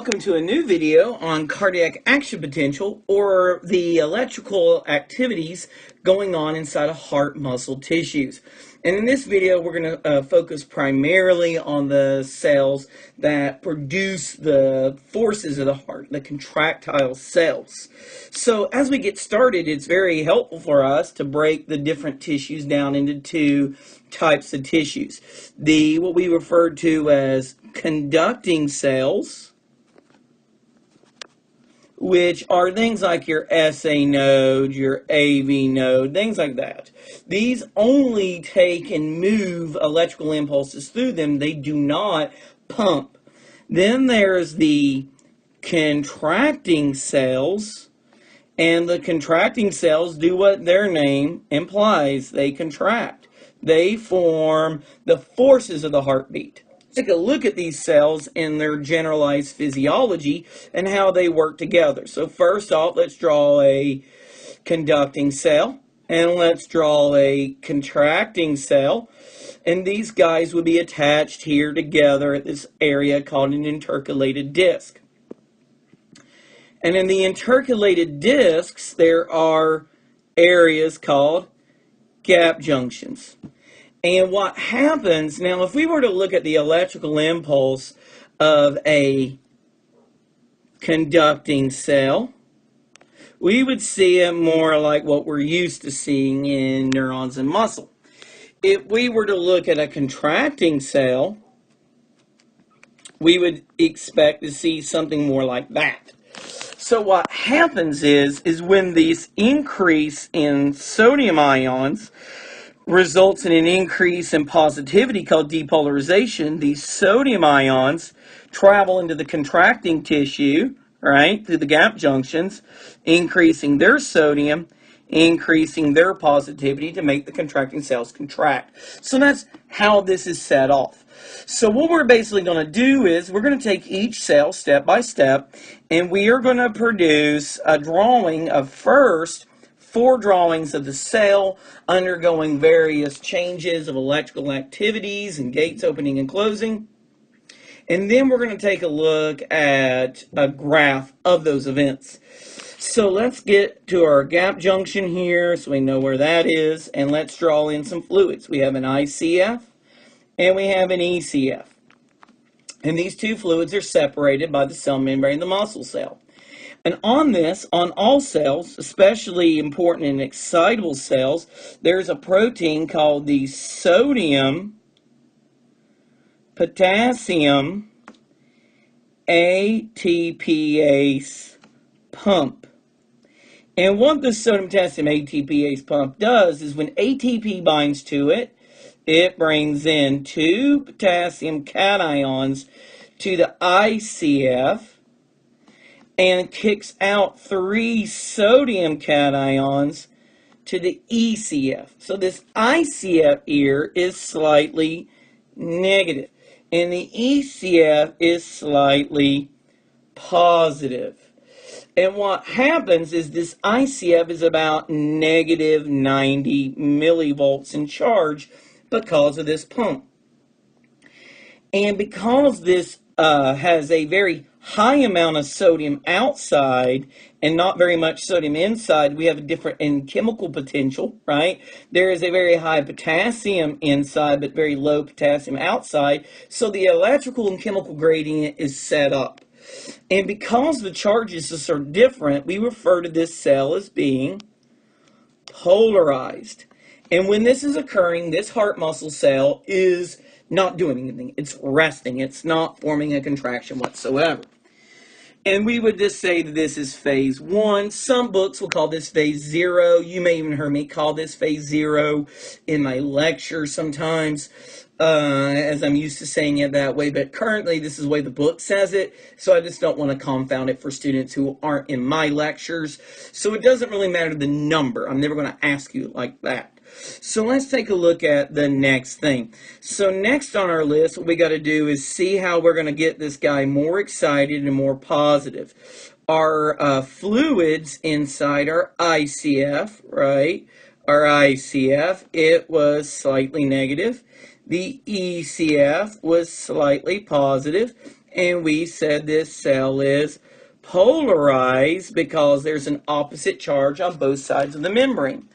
welcome to a new video on cardiac action potential, or the electrical activities going on inside of heart muscle tissues. And in this video, we're going to focus primarily on the cells that produce the forces of the heart, the contractile cells. So as we get started, it's very helpful for us to break the different tissues down into two types of tissues. What we refer to as conducting cells, which are things like your SA node, your AV node, things like that. These only take and move electrical impulses through them. They do not pump. Then there's the contracting cells, and the contracting cells do what their name implies. They contract. They form the forces of the heartbeat. Take a look at these cells and their generalized physiology and how they work together. So first off, let's draw a conducting cell, and let's draw a contracting cell, and these guys would be attached here together at this area called an intercalated disc. And in the intercalated discs, there are areas called gap junctions. And what happens, now if we were to look at the electrical impulse of a conducting cell, we would see it more like what we're used to seeing in neurons and muscle. If we were to look at a contracting cell, we would expect to see something more like that. So what happens is when these increase in sodium ions results in an increase in positivity called depolarization, these sodium ions travel into the contracting tissue, right, through the gap junctions, increasing their sodium, increasing their positivity to make the contracting cells contract. So that's how this is set off. So what we're basically going to do is we're going to take each cell step by step, and we are going to produce a drawing of first 4 drawings of the cell undergoing various changes of electrical activities and gates opening and closing. And then we're going to take a look at a graph of those events. So let's get to our gap junction here so we know where that is, and let's draw in some fluids. We have an ICF and we have an ECF. And these two fluids are separated by the cell membrane of the muscle cell. And on this, on all cells, especially important in excitable cells, there's a protein called the sodium potassium ATPase pump. And what the sodium potassium ATPase pump does is when ATP binds to it, it brings in 2 potassium cations to the ICF and kicks out 3 sodium cations to the ECF. So this ICF here is slightly negative, and the ECF is slightly positive. And what happens is this ICF is about negative 90 millivolts in charge because of this pump. And because this has a very high amount of sodium outside and not very much sodium inside, we have a different in chemical potential, right? There is a very high potassium inside but very low potassium outside, so the electrical and chemical gradient is set up. And because the charges are different, we refer to this cell as being polarized. And when this is occurring, this heart muscle cell is not doing anything. It's resting. It's not forming a contraction whatsoever. And we would just say that this is phase 1. Some books will call this phase 0. You may even hear me call this phase 0 in my lectures sometimes, as I'm used to saying it that way. But currently, this is the way the book says it, so I just don't want to confound it for students who aren't in my lectures. So it doesn't really matter the number. I'm never going to ask you like that. So let's take a look at the next thing. So next on our list, what we got to do is see how we're going to get this guy more excited and more positive. Our fluids inside our ICF, right? Our ICF, it was slightly negative. The ECF was slightly positive. And we said this cell is polarized because there's an opposite charge on both sides of the membrane.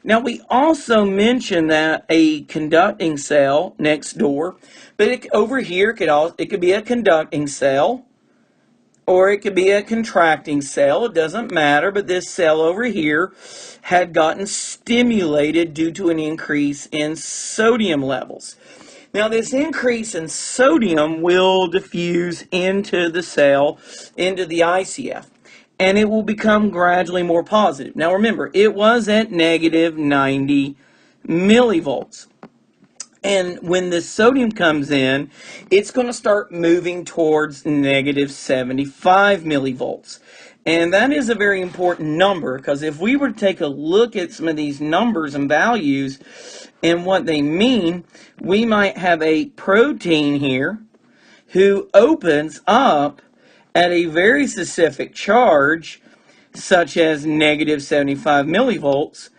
Now, we also mentioned that a conducting cell next door, but over here it could be a conducting cell, or it could be a contracting cell. It doesn't matter, but this cell over here had gotten stimulated due to an increase in sodium levels. Now, this increase in sodium will diffuse into the cell, into the ICF, and it will become gradually more positive. Now, remember, it was at negative 90 millivolts. And when the sodium comes in, it's going to start moving towards negative 75 millivolts. And that is a very important number, because if we were to take a look at some of these numbers and values and what they mean, we might have a protein here who opens up at a very specific charge, such as negative 75 millivolts,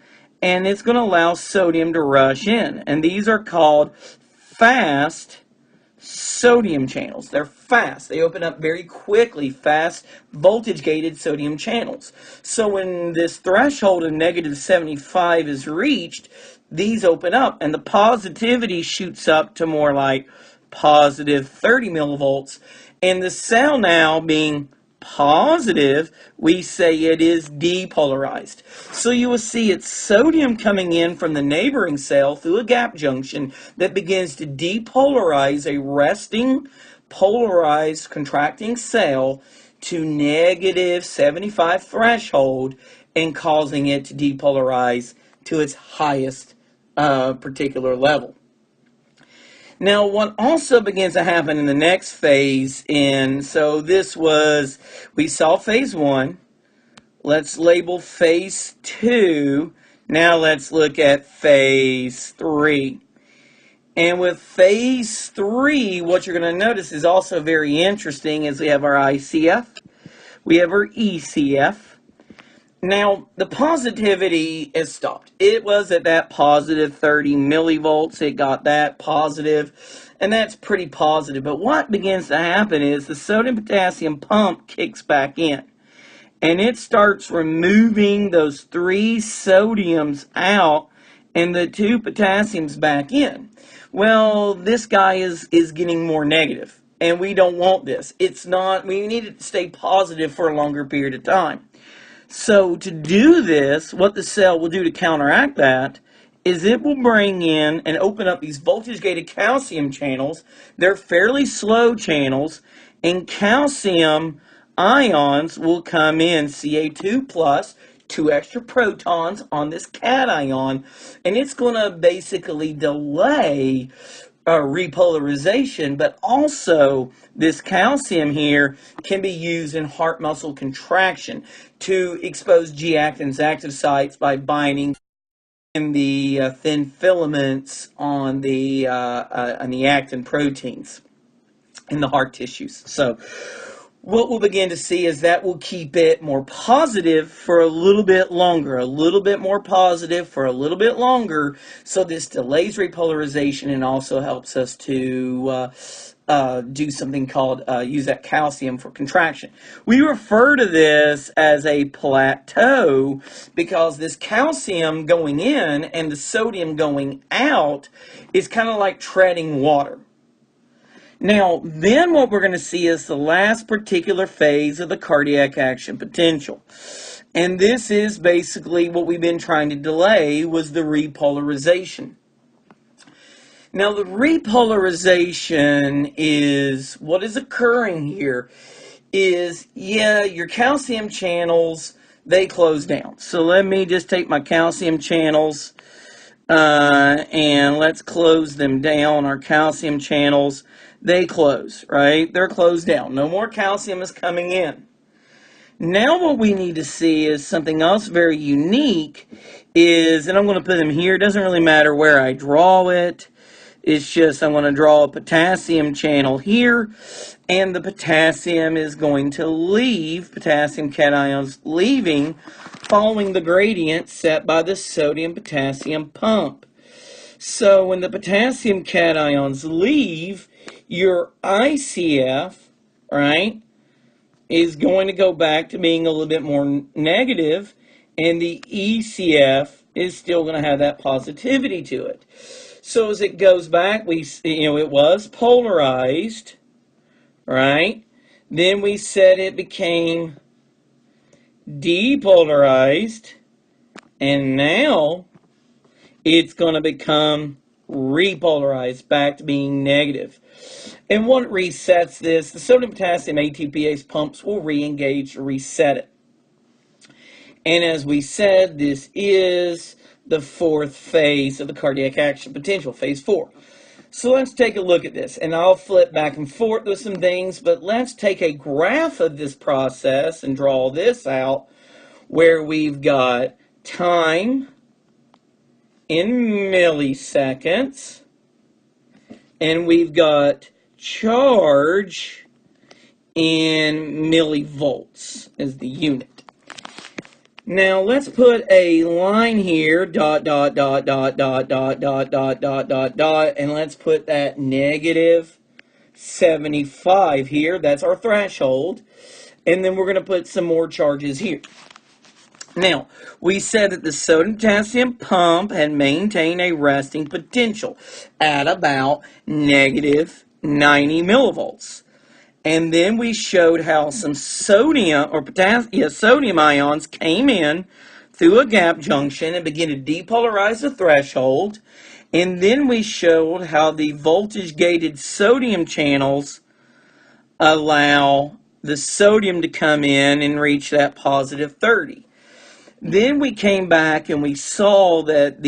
and it's going to allow sodium to rush in. And these are called fast sodium channels. They're fast. They open up very quickly, fast voltage-gated sodium channels. So when this threshold of negative 75 is reached, these open up, and the positivity shoots up to more like positive 30 millivolts. And the cell now being positive, we say it is depolarized. So you will see it's sodium coming in from the neighboring cell through a gap junction that begins to depolarize a resting, polarized, contracting cell to negative 75 threshold, and causing it to depolarize to its highest particular level. Now, what also begins to happen in the next phase, so this was, we saw phase 1. Let's label phase 2. Now let's look at phase 3. And with phase 3, what you're going to notice is also very interesting is we have our ICF, we have our ECF. Now, the positivity is stopped. It was at that positive 30 millivolts. It got that positive, and that's pretty positive. But what begins to happen is the sodium-potassium pump kicks back in, and it starts removing those 3 sodiums out and the 2 potassiums back in. Well, this guy is getting more negative, and we don't want this. It's not, we need it to stay positive for a longer period of time. So to do this, what the cell will do to counteract that is it will bring in and open up these voltage-gated calcium channels. They're fairly slow channels, and calcium ions will come in, Ca2 plus, 2 extra protons on this cation, and it's going to basically delay repolarization, but also this calcium here can be used in heart muscle contraction to expose G-actin's active sites by binding in the thin filaments on the actin proteins in the heart tissues. So what we'll begin to see is that will keep it more positive for a little bit longer, a little bit more positive for a little bit longer. So this delays repolarization and also helps us to do something called use that calcium for contraction. We refer to this as a plateau because this calcium going in and the sodium going out is kind of like treading water. Now, then what we're going to see is the last particular phase of the cardiac action potential. And this is basically what we've been trying to delay, was the repolarization. Now, the repolarization is, what is occurring here is, your calcium channels, they close down. So let me just take my calcium channels and let's close them down. Our calcium channels, they close, right? They're closed down. No more calcium is coming in. Now what we need to see is something else very unique is, and I'm going to put them here. It doesn't really matter where I draw it. It's just I'm going to draw a potassium channel here, and the potassium is going to leave, potassium cations leaving, following the gradient set by the sodium-potassium pump. So when the potassium cations leave, your ICF right, is going to go back to being a little bit more negative, and the ECF is still going to have that positivity to it. So as it goes back, it was polarized, right? Then we said it became depolarized, and now it's going to become repolarized, back to being negative. And what resets this, the sodium potassium ATPase pumps will re-engage to reset it. And as we said, this is the fourth phase of the cardiac action potential, phase 4. So let's take a look at this, and I'll flip back and forth with some things, but let's take a graph of this process and draw this out, where we've got time in milliseconds, and we've got charge in millivolts as the unit. Now let's put a line here, dot, dot, dot, dot, dot, dot, dot, dot, dot, dot, dot, and let's put that negative 75 here. That's our threshold. And then we're going to put some more charges here. Now, we said that the sodium potassium pump had maintained a resting potential at about negative 90 millivolts. And then we showed how some sodium ions came in through a gap junction and began to depolarize the threshold. And then we showed how the voltage-gated sodium channels allow the sodium to come in and reach that positive 30. Then we came back and we saw that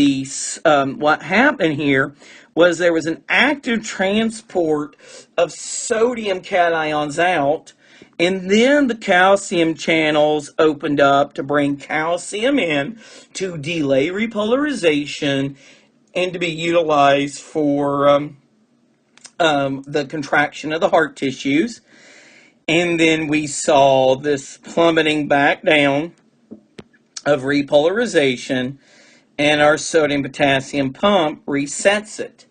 what happened here was there was an active transport of sodium cations out, and then the calcium channels opened up to bring calcium in to delay repolarization and to be utilized for the contraction of the heart tissues. And then we saw this plummeting back down of repolarization, and our sodium potassium pump resets it.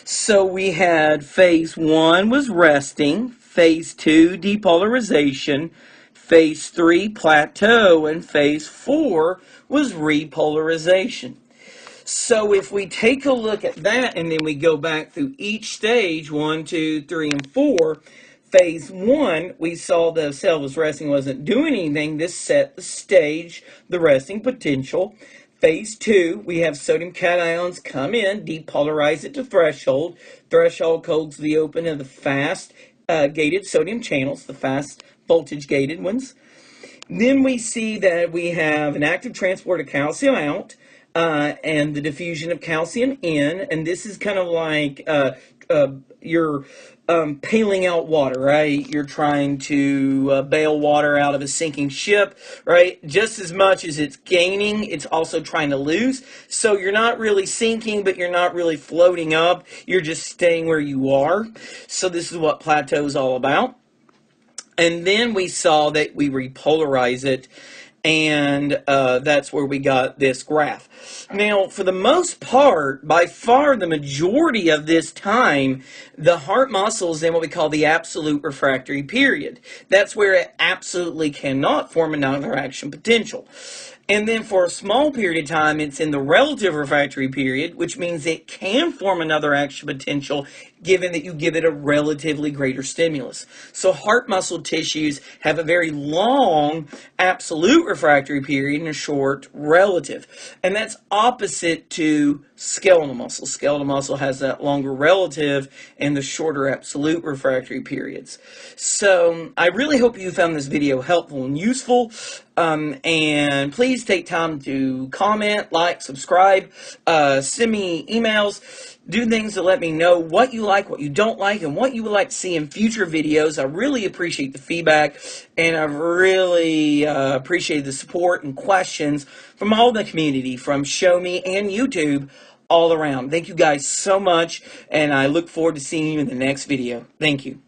So we had phase 1 was resting, phase 2 depolarization, phase 3 plateau, and phase 4 was repolarization. So if we take a look at that and then we go back through each stage, 1, 2, 3, and 4, phase 1, we saw the cell was resting, wasn't doing anything. This set the stage, the resting potential. Phase 2, we have sodium cations come in, depolarize it to threshold. Threshold holds the open of the fast gated sodium channels, the fast voltage gated ones. Then we see that we have an active transport of calcium out and the diffusion of calcium in, and this is kind of like you're paling out water, right? You're trying to bail water out of a sinking ship, right? Just as much as it's gaining, it's also trying to lose. So you're not really sinking, but you're not really floating up. You're just staying where you are. So this is what plateau is all about. And then we saw that we repolarize it, and that's where we got this graph. Now, for the most part, by far the majority of this time, the heart muscle is in what we call the absolute refractory period. That's where it absolutely cannot form another action potential. And then for a small period of time, it's in the relative refractory period, which means it can form another action potential given that you give it a relatively greater stimulus. So heart muscle tissues have a very long absolute refractory period and a short relative. And that's opposite to skeletal muscle. Skeletal muscle has that longer relative and the shorter absolute refractory periods. So I really hope you found this video helpful and useful. And please take time to comment, like, subscribe, send me emails, do things to let me know what you like, what you don't like, and what you would like to see in future videos. I really appreciate the feedback, and I've really appreciated the support and questions from all the community, from Show Me and YouTube, all around. Thank you guys so much, and I look forward to seeing you in the next video. Thank you.